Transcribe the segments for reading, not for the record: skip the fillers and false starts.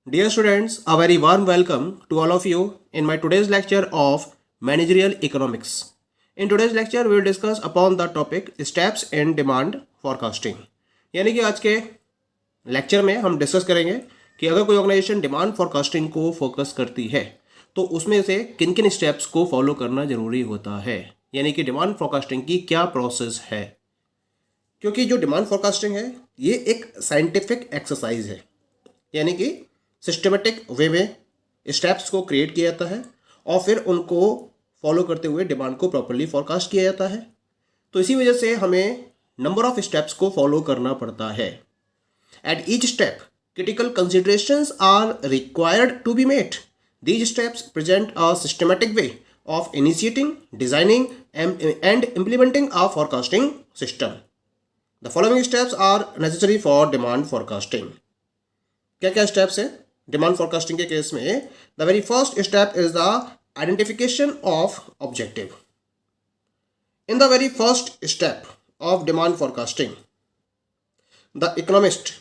Dear students, a very warm welcome to all of you in my today's lecture of Managerial Economics. In today's lecture, we will discuss upon the topic Steps in Demand Forecasting. यानी कि आज के lecture में हम discuss करेंगे कि अगर कोई ऑर्गेनाइजेशन डिमांड फोरकास्टिंग को फोकस करती है तो उसमें से किन किन स्टेप्स को फॉलो करना जरूरी होता है, यानी कि डिमांड फोरकास्टिंग की क्या प्रोसेस है। क्योंकि जो डिमांड फोरकास्टिंग है ये एक साइंटिफिक एक्सरसाइज है, यानी कि सिस्टमेटिक वे में स्टेप्स को क्रिएट किया जाता है और फिर उनको फॉलो करते हुए डिमांड को प्रॉपर्ली फोरकास्ट किया जाता है। तो इसी वजह से हमें नंबर ऑफ स्टेप्स को फॉलो करना पड़ता है। At each step critical considerations are required to be met. These steps present a systematic way of initiating, designing, and implementing a forecasting system. The following steps are necessary for demand forecasting. क्या क्या steps हैं demand forecasting के case में? The very first step is the identification of objective. In the very first step of demand forecasting, the economist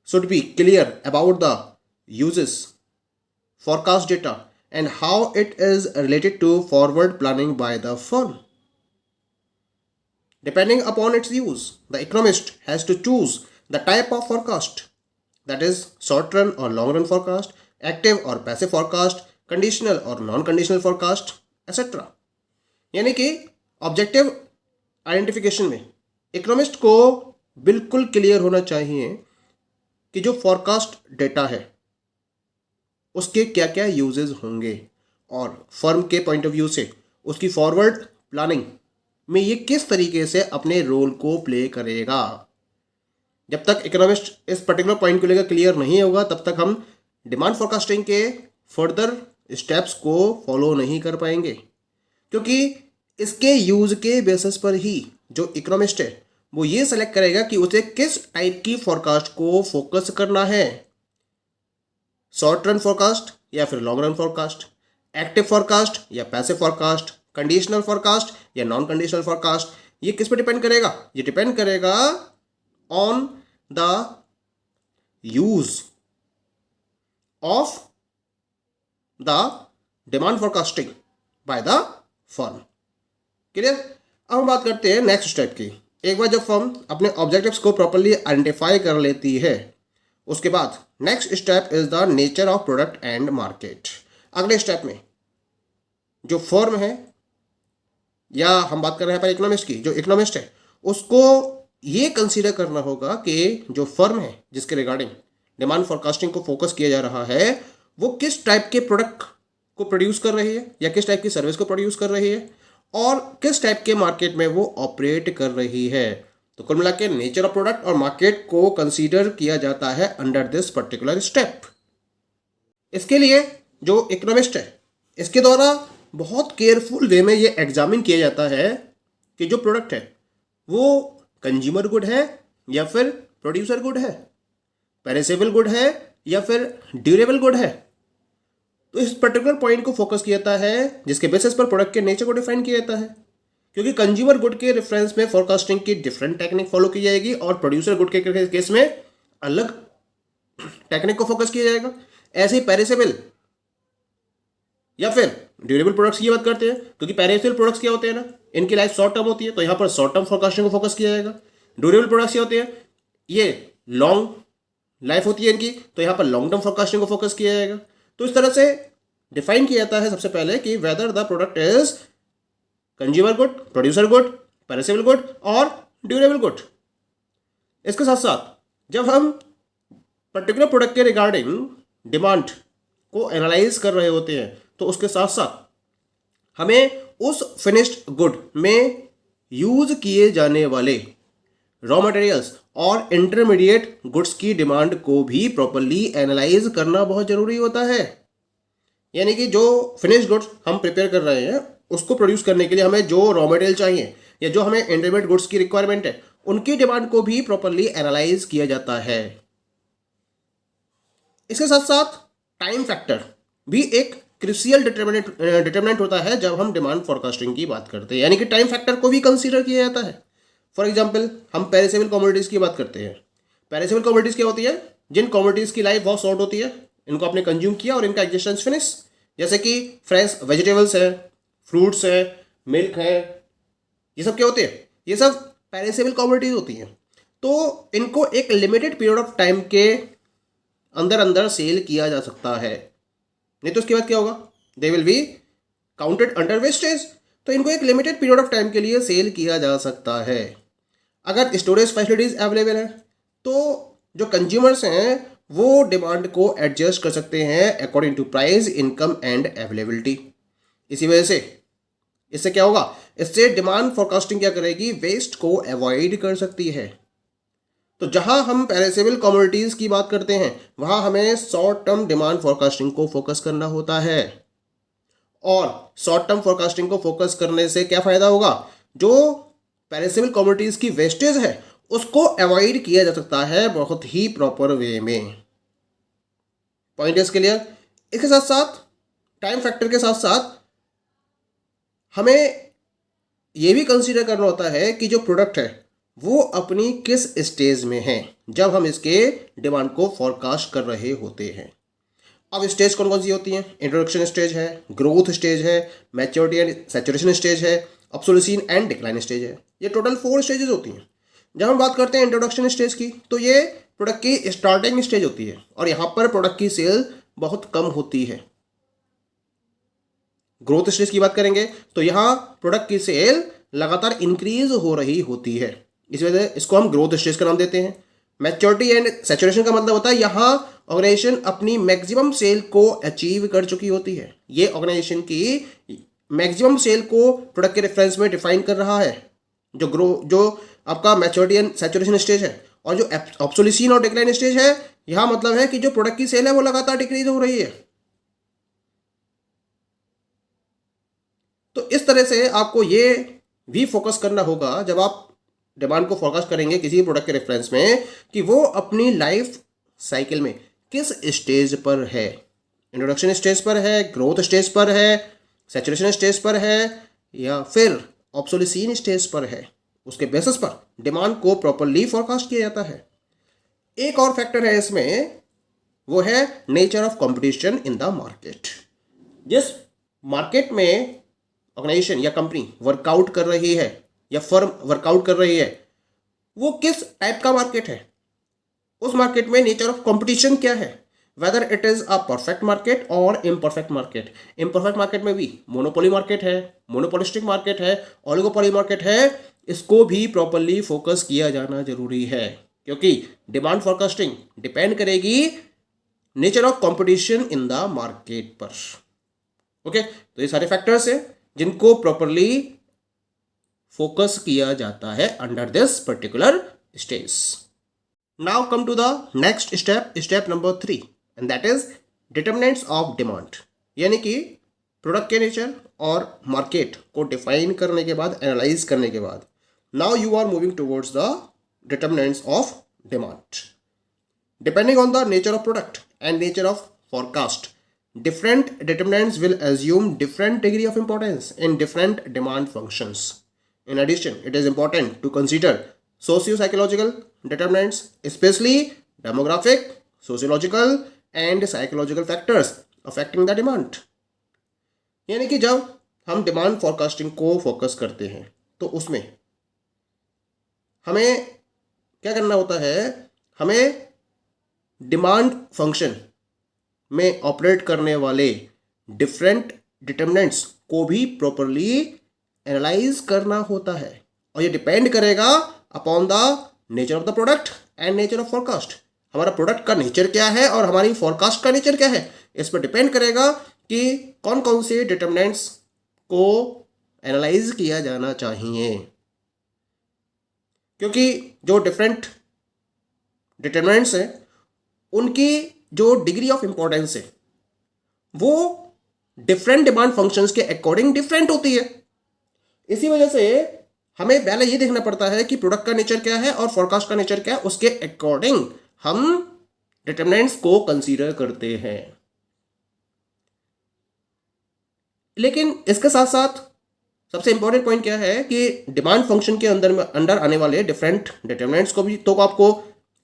should be clear about the uses, forecast data, and how it is related to forward planning by the firm. Depending upon its use, the economist has to choose the type of forecast, that is short run or long run forecast, active or passive forecast, conditional or non-conditional forecast, etc. यानी कि objective identification में economist को बिल्कुल clear होना चाहिए कि जो forecast data है उसके क्या क्या यूजेस होंगे और फर्म के पॉइंट ऑफ व्यू से उसकी फॉरवर्ड प्लानिंग में ये किस तरीके से अपने रोल को प्ले करेगा। जब तक इकोनॉमिस्ट इस पर्टिकुलर पॉइंट को लेकर क्लियर नहीं होगा तब तक हम डिमांड फोरकास्टिंग के फर्दर स्टेप्स को फॉलो नहीं कर पाएंगे, क्योंकि इसके यूज के बेसिस पर ही जो इकोनॉमिस्ट है वो ये सेलेक्ट करेगा कि उसे किस टाइप की फोरकास्ट को फोकस करना है, शॉर्ट रन फोरकास्ट या फिर long run forecast, active forecast या पैसिव फोरकास्ट, कंडीशनल फोरकास्ट या नॉन कंडीशनल फोरकास्ट। ये किस पे डिपेंड करेगा? ये डिपेंड करेगा on the use of the demand forecasting by the firm. Clear? अब हम बात करते हैं नेक्स्ट स्टेप की। एक बार जब फर्म अपने ऑब्जेक्टिव्स को प्रॉपर्ली आइडेंटिफाई कर लेती है उसके बाद next step is the nature of product and market. अगले स्टेप में जो फर्म है, या हम बात कर रहे हैं पर इकोनॉमिस्ट की, जो इकोनॉमिस्ट है उसको ये कंसीडर करना होगा कि जो फर्म है जिसके रिगार्डिंग डिमांड फोरकास्टिंग को फोकस किया जा रहा है वो किस टाइप के प्रोडक्ट को प्रोड्यूस कर रही है या किस टाइप की सर्विस को प्रोड्यूस कर रही है और किस टाइप के मार्केट में वो ऑपरेट कर रही है। तो कुल मिला के नेचर ऑफ प्रोडक्ट और मार्केट को कंसीडर किया जाता है अंडर दिस पर्टिकुलर स्टेप। इसके लिए जो इकोनॉमिस्ट है इसके द्वारा बहुत केयरफुल वे में ये एग्जामिन किया जाता है कि जो प्रोडक्ट है वो कंज्यूमर गुड है या फिर प्रोड्यूसर गुड है, पेरिसेबल गुड है या फिर ड्यूरेबल गुड है। तो इस पर्टिकुलर पॉइंट को फोकस किया जाता है जिसके बेसिस पर प्रोडक्ट के नेचर को डिफाइन किया जाता है, क्योंकि कंज्यूमर गुड के रेफरेंस में फोरकास्टिंग की डिफरेंट टेक्निक फॉलो की जाएगी और प्रोड्यूसर गुड के केस में अलग टेक्निक को फोकस किया जाएगा। ऐसे ही पेरिसेबल या फिर ड्यूरेबल प्रोडक्ट्स की बात करते हैं, क्योंकि पेरिसेबल प्रोडक्ट्स क्या होते हैं ना, इनकी लाइफ शॉर्ट टर्म होती है तो यहाँ पर शॉर्ट टर्म फोरकास्टिंग को फोकस किया जाएगा। ड्यूरेबल प्रोडक्ट्स क्या होते हैं, ये लॉन्ग लाइफ होती है इनकी, तो यहाँ पर लॉन्ग टर्म फोरकास्टिंग को फोकस किया जाएगा। तो इस तरह से डिफाइन किया जाता है सबसे पहले कि whether the product is consumer good, producer good, perishable good और ड्यूरेबल गुड। इसके साथ साथ जब हम पर्टिकुलर प्रोडक्ट के रिगार्डिंग डिमांड को एनालाइज कर रहे होते हैं तो उसके साथ साथ हमें उस फिनिश्ड गुड में यूज किए जाने वाले रॉ मटेरियल्स और इंटरमीडिएट गुड्स की डिमांड को भी प्रॉपर्ली एनालाइज करना बहुत जरूरी होता है। यानी कि जो फिनिश्ड गुड्स हम प्रिपेयर कर रहे हैं उसको प्रोड्यूस करने के लिए हमें जो रॉ मटेरियल चाहिए या जो हमें इंटरमीडिएट गुड्स की रिक्वायरमेंट है उनकी डिमांड को भी प्रॉपर्ली एनालाइज किया जाता है। इसके साथ साथ टाइम फैक्टर भी एक क्रिशियल डिटर्मिनेंट होता है जब हम डिमांड फोरकास्टिंग की बात करते हैं, यानी कि टाइम फैक्टर को भी कंसीडर किया जाता है। फॉर एग्जाम्पल हम पेरिसेबल कमोडिटीज़ की बात करते हैं। पेरिसेबल कमोडिटीज़ क्या होती है? जिन कमोडिटीज़ की लाइफ बहुत शॉर्ट होती है इनको आपने कंज्यूम किया और इनका एग्जिस्टेंस फिनिश। जैसे कि फ्रेश वेजिटेबल्स है, फ्रूट्स है, मिल्क है, ये सब क्या होते हैं? ये सब पेरिसेबल कमोडिटीज होती हैं। तो इनको एक लिमिटेड पीरियड ऑफ टाइम के अंदर अंदर सेल किया जा सकता है, नहीं तो उसके बाद क्या होगा? They will be counted under wastage. तो इनको एक लिमिटेड पीरियड ऑफ टाइम के लिए सेल किया जा सकता है। अगर स्टोरेज फैसिलिटीज अवेलेबल है तो जो कंज्यूमर्स हैं वो डिमांड को एडजस्ट कर सकते हैं according to price, income and availability. इसी वजह से इससे क्या होगा? इससे डिमांड फोरकास्टिंग क्या करेगी? वेस्ट को अवॉइड कर सकती है। तो जहां हम पेरिसेबल कमोडिटीज की बात करते हैं वहां हमें शॉर्ट टर्म डिमांड फोरकास्टिंग को फोकस करना होता है। और शॉर्ट टर्म फोरकास्टिंग को फोकस करने से क्या फायदा होगा? जो पेरिसेबल कमोडिटीज की वेस्टेज है उसको अवॉइड किया जा सकता है बहुत ही प्रॉपर वे में। Point is clear? इसके साथ साथ टाइम फैक्टर के साथ साथ हमें यह भी कंसीडर करना होता है कि जो प्रोडक्ट है वो अपनी किस स्टेज में है जब हम इसके डिमांड को फोरकास्ट कर रहे होते हैं। अब स्टेज कौन कौन सी होती हैं? इंट्रोडक्शन स्टेज है, ग्रोथ स्टेज है, मैच्योरिटी एंड सैचुरेशन स्टेज है, ऑब्सोल्यूशन एंड डिक्लाइन स्टेज है। ये टोटल 4 स्टेजेस होती हैं। जब हम बात करते हैं इंट्रोडक्शन स्टेज की तो ये प्रोडक्ट की स्टार्टिंग स्टेज होती है और यहाँ पर प्रोडक्ट की सेल बहुत कम होती है। ग्रोथ स्टेज की बात करेंगे तो यहाँ प्रोडक्ट की सेल लगातार इंक्रीज हो रही होती है, इस वजह से इसको हम ग्रोथ स्टेज का नाम देते हैं। मैच्योरिटी एंड सैचुरेशन का मतलब होता है यहाँ ऑर्गेनाइजेशन अपनी मैक्सिमम सेल को अचीव कर चुकी होती है। ये ऑर्गेनाइजेशन की मैक्सिमम सेल को प्रोडक्ट के रेफरेंस में डिफाइन कर रहा है। जो आपका मैच्योरिटी एंड सैचुरेशन स्टेज है और जो ऑब्सोल्यूशन और डिक्लाइन स्टेज है, यहाँ मतलब है कि जो प्रोडक्ट की सेल है वो लगातार डिक्रीज हो रही है। तो इस तरह से आपको ये भी फोकस करना होगा जब आप डिमांड को फोरकास्ट करेंगे किसी प्रोडक्ट के रेफरेंस में कि वो अपनी लाइफ साइकिल में किस स्टेज पर है। इंट्रोडक्शन स्टेज पर है, ग्रोथ स्टेज पर है, सैचुरेशन स्टेज पर है या फिर ऑब्सोल्यूशन स्टेज पर है। उसके बेसिस पर डिमांड को प्रॉपरली फोरकास्ट किया जाता है। एक और फैक्टर है इसमें, वो है nature of competition in the market. जिस मार्केट में ऑर्गेनाइजेशन या कंपनी वर्कआउट कर रही है या फर्म वर्कआउट कर रही है वो किस टाइप का मार्केट है, उस मार्केट में नेचर ऑफ कंपटीशन क्या है, whether it is a perfect market और इम्परफेक्ट मार्केट। इम्परफेक्ट मार्केट में भी मोनोपोली मार्केट है, मोनोपोलिस्टिक मार्केट है, ऑलिगोपोली मार्केट है, इसको भी प्रॉपरली फोकस किया जाना जरूरी है क्योंकि डिमांड फोरकास्टिंग डिपेंड करेगी nature of competition in the market पर। ओके, तो ये सारे फैक्टर्स हैं जिनको प्रॉपरली फोकस किया जाता है under this particular stage. Now come to the next step number 3 and that is determinants of demand. यानी कि प्रोडक्ट के नेचर और मार्केट को डिफाइन करने के बाद, एनालाइज करने के बाद, now you are moving towards the determinants of demand. Depending on the nature of product and nature of forecast, different determinants will assume different degree of importance in different demand functions. In addition, it is important to consider socio-psychological determinants, especially demographic, sociological and psychological factors affecting the demand. यानी कि जब हम demand forecasting को focus करते हैं तो उसमें हमें क्या करना होता है? हमें डिमांड फंक्शन में ऑपरेट करने वाले डिफरेंट डिटरमिनेंट्स को भी प्रॉपरली एनालाइज करना होता है और ये डिपेंड करेगा upon the nature of the product and nature of forecast. हमारा प्रोडक्ट का नेचर क्या है और हमारी फोरकास्ट का नेचर क्या है, इस पर डिपेंड करेगा कि कौन कौन से डिटरमिनेंट्स को एनालाइज किया जाना चाहिए। क्योंकि जो डिफरेंट डिटरमिनेंट्स हैं उनकी जो डिग्री ऑफ इंपॉर्टेंस है वो डिफरेंट डिमांड फंक्शंस के अकॉर्डिंग डिफरेंट होती है। इसी वजह से हमें पहले ये देखना पड़ता है कि प्रोडक्ट का नेचर क्या है और फोरकास्ट का नेचर क्या है, उसके अकॉर्डिंग हम डिटरमिनेंट्स को कंसीडर करते हैं। लेकिन इसके साथ साथ सबसे इंपॉर्टेंट पॉइंट क्या है कि डिमांड फंक्शन के अंदर आने वाले डिफरेंट डिटरमिनेंट्स को भी तो आपको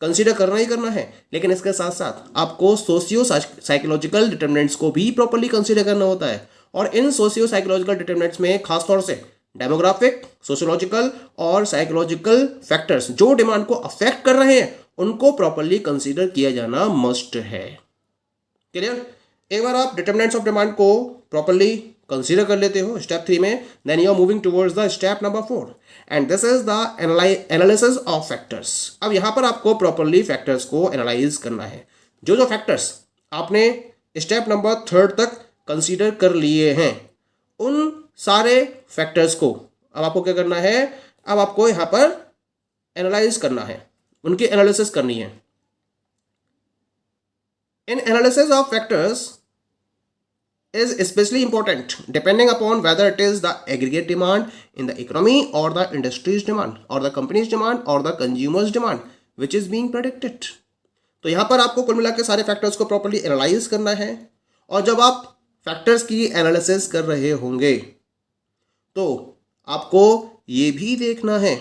कंसीडर करना ही करना है, लेकिन इसके साथ साथ आपको सोशियो साइकोलॉजिकल डिटर्मिनेंट्स को भी प्रॉपर्ली कंसीडर करना होता है। और इन सोशियो साइकोलॉजिकल डिटर्मिनेंट्स में खासतौर से डेमोग्राफिक, सोशियोलॉजिकल और साइकोलॉजिकल फैक्टर्स जो डिमांड को अफेक्ट कर रहे हैं उनको प्रॉपर्ली कंसीडर किया जाना मस्ट है। क्लियर? एक बार आप डिटर्मिनेंट्स ऑफ डिमांड को प्रॉपर्ली कंसीडर कर लेते हो स्टेप 3 में, then you are moving towards the step number 4 and this is the analysis of factors. अब यहां पर आपको प्रॉपर्ली फैक्टर्स को एनालाइज करना है। जो जो फैक्टर्स आपने स्टेप नंबर 3 तक कंसीडर कर लिए हैं उन सारे फैक्टर्स को अब आपको क्या करना है, अब आपको यहां पर एनालाइज करना है, उनकी एनालिसिस करनी है। इन analysis of factors is especially important depending upon whether it is the aggregate demand in the economy or the industry's demand or the company's demand or the consumer's demand which is being predicted। तो यहाँ पर आपको कुल मिला के सारे factors को properly analyse करना है। और जब आप फैक्टर्स की एनालिसिस कर रहे होंगे तो आपको ये भी देखना है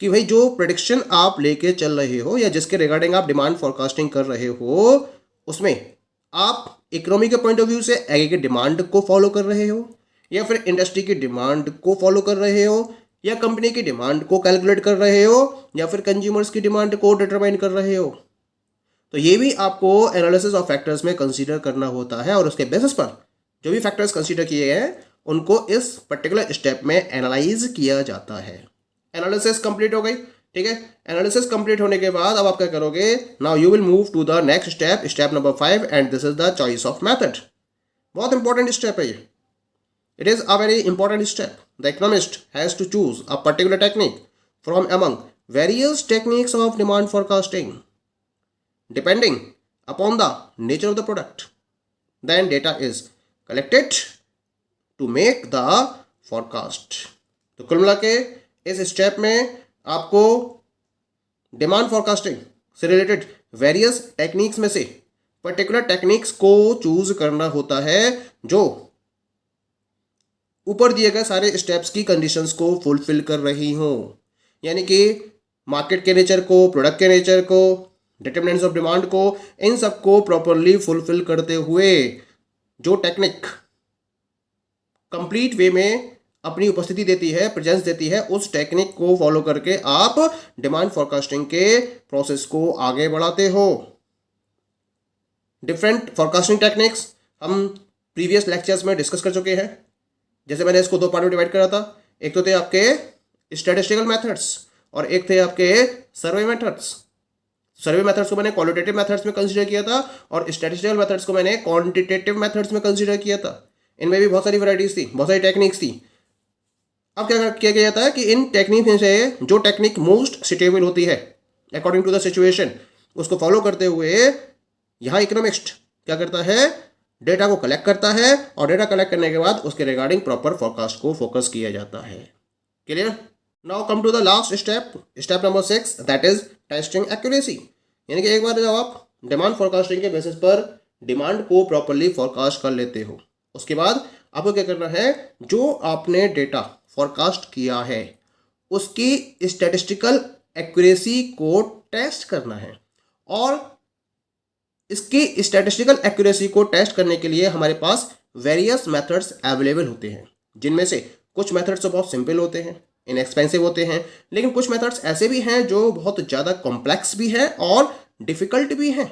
कि भाई जो प्रेडिक्शन आप लेके चल रहे हो या जिसके रिगार्डिंग आप डिमांड फॉरकास्टिंग कर रहे हो उसमें आप इकोनॉमी के पॉइंट ऑफ व्यू से एग्रीगेट डिमांड को फॉलो कर रहे हो या फिर इंडस्ट्री की डिमांड को फॉलो कर रहे हो या कंपनी की डिमांड को कैलकुलेट कर रहे हो या फिर कंज्यूमर्स की डिमांड को डिटरमाइन कर रहे हो। तो ये भी आपको एनालिसिस ऑफ फैक्टर्स में कंसीडर करना होता है और उसके बेसिस पर जो भी फैक्टर्स कंसीडर किए गए हैं उनको इस पर्टिकुलर स्टेप में एनालाइज किया जाता है। एनालिसिस कंप्लीट हो गई, ठीक है। एनालिसिस कंप्लीट होने के बाद अब आप क्या करोगे, now you will move to the next step, step number 5 and this is the choice of method. बहुत इंपॉर्टेंट स्टेप है ये, it is a very important step. The economist has to choose a particular technique from among various techniques of demand forecasting depending upon the nature of the product. Then data is collected to make the forecast. तो कुल मिला के इस step में आपको demand forecasting से related various techniques में से पर्टिकुलर टेक्निक्स को चूज करना होता है जो ऊपर दिए गए सारे स्टेप्स की कंडीशंस को फुलफिल कर रही हो, यानी कि मार्केट के नेचर को, प्रोडक्ट के नेचर को, डिटरमिनेंट्स ऑफ डिमांड को, इन सबको प्रॉपरली फुलफिल करते हुए जो टेक्निक कंप्लीट वे में अपनी उपस्थिति देती है, प्रेजेंस देती है, उस टेक्निक को फॉलो करके आप डिमांड फोरकास्टिंग के प्रोसेस को आगे बढ़ाते हो। डिफरेंट फोरकास्टिंग टेक्निक्स हम प्रीवियस लेक्चर्स में डिस्कस कर चुके हैं। जैसे मैंने इसको दो पार्ट में डिवाइड करा था, एक तो थे आपके स्टैटिस्टिकल मेथड्स और एक थे आपके सर्वे मेथड्स। सर्वे मेथड्स को मैंने क्वालिटेटिव मेथड्स में कंसीडर किया था और स्टैटिस्टिकल मेथड्स को मैंने क्वांटिटेटिव मेथड्स में कंसीडर किया था। इनमें भी बहुत सारी वैरायटीज थी, बहुत सारी टेक्निक्स थी। अब क्या किया गया था कि इन टेक्निक में से जो टेक्निक मोस्ट सुटेबल होती है अकॉर्डिंग टू द सिचुएशन, उसको फॉलो करते हुए यहाँ इकोनॉमिस्ट क्या करता है, डेटा को कलेक्ट करता है और डेटा कलेक्ट करने के बाद उसके रिगार्डिंग प्रॉपर फोरकास्ट को फोकस किया जाता है। Clear? Now come to the last step, step number 6, that is testing accuracy. यानी कि एक बार जब आप डिमांड फोरकास्टिंग के बेसिस पर डिमांड को प्रॉपरली फोरकास्ट कर लेते हो, उसके बाद आपको क्या करना है, जो आपने डेटा फोरकास्ट किया है उसकी स्टैटिस्टिकल एक्यूरेसी को टेस्ट करना है। और इसकी स्टैटिस्टिकल एक्यूरेसी को टेस्ट करने के लिए हमारे पास वेरियस मेथड्स अवेलेबल होते हैं, जिनमें से कुछ मेथड्स तो बहुत सिंपल होते हैं, इनएक्सपेंसिव होते हैं, लेकिन कुछ मेथड्स ऐसे भी हैं जो बहुत ज़्यादा कॉम्प्लेक्स भी हैं और डिफ़िकल्ट भी हैं।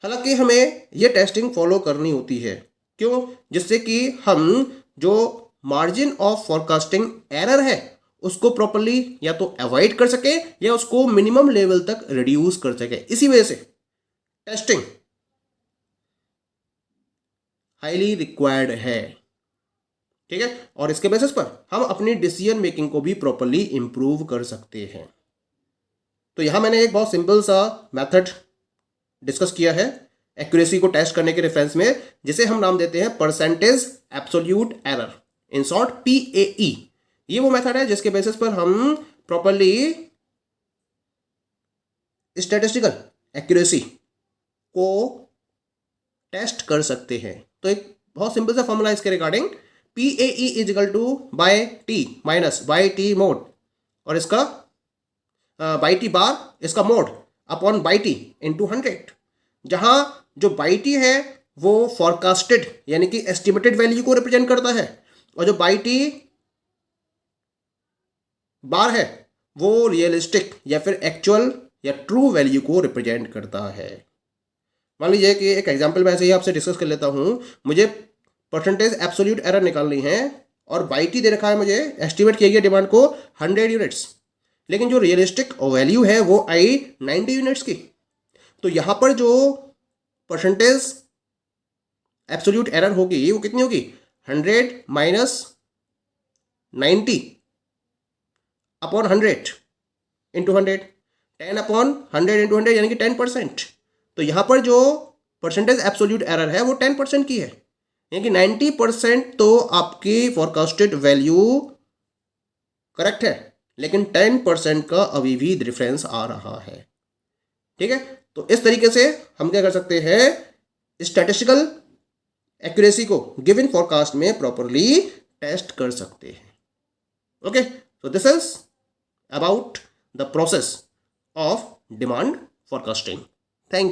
हालांकि हमें ये टेस्टिंग फॉलो करनी होती है, क्यों? जिससे कि हम जो मार्जिन ऑफ फोरकास्टिंग एरर है उसको प्रॉपर्ली या तो अवॉइड कर सके या उसको मिनिमम लेवल तक रिड्यूस कर सके। इसी वजह से टेस्टिंग हाईली रिक्वायर्ड है, ठीक है। और इसके बेसिस पर हम अपनी डिसीजन मेकिंग को भी प्रॉपर्ली इंप्रूव कर सकते हैं। तो यहां मैंने एक बहुत सिंपल सा मेथड डिस्कस किया है एक्यूरेसी को टेस्ट करने के रेफरेंस में, जिसे हम नाम देते हैं percentage absolute error, in short PAE। ये वो मेथड है जिसके बेसिस पर हम प्रॉपर्ली स्टैटिस्टिकल एक्यूरेसी को टेस्ट कर सकते हैं। तो एक बहुत सिंपल सा फॉर्मूला इसके regarding, PAE is equal to Y T minus Y T mod, और इसका बाई टी बार इसका mod upon Y T into 100, जहाँ जो बाई टी है वो फॉरकास्टेड यानी कि एस्टिमेटेड वैल्यू को रिप्रेजेंट करता है, और जो बाई टी बार है वो रियलिस्टिक या फिर एक्चुअल या ट्रू वैल्यू को रिप्रेजेंट करता है। मान लीजिए कि एक एग्जांपल मैं ऐसे ही आपसे डिस्कस कर लेता हूँ, मुझे परसेंटेज एब्सोल्यूट एरर निकालनी है और बाई टी दे रखा है, मुझे एस्टिमेट किया गया डिमांड को 100 यूनिट्स, लेकिन जो रियलिस्टिक वैल्यू है वो आई 90 यूनिट्स की। तो यहाँ पर जो परसेंटेज एब्सोल्यूट एरर होगी वो कितनी होगी, 100 minus 90 upon 100 into 100, 10 upon 100 into 100 यानी कि 10%। तो यहाँ पर जो परसेंटेज एब्सोल्यूट एरर है वो 10% की है, यानी कि 90% तो आपकी फॉरकास्टेड वैल्यू करेक्ट है, लेकिन 10% का अभी भी डिफरेंस आ रहा है। ठीक है, तो इस तरीके से हम क्या कर सकते हैं, स्टैटिस्टिकल एक्यूरेसी को गिवन फॉरकास्ट में प्रॉपरली टेस्ट कर सकते हैं। Okay, so this is about the process of demand forecasting. Thank you.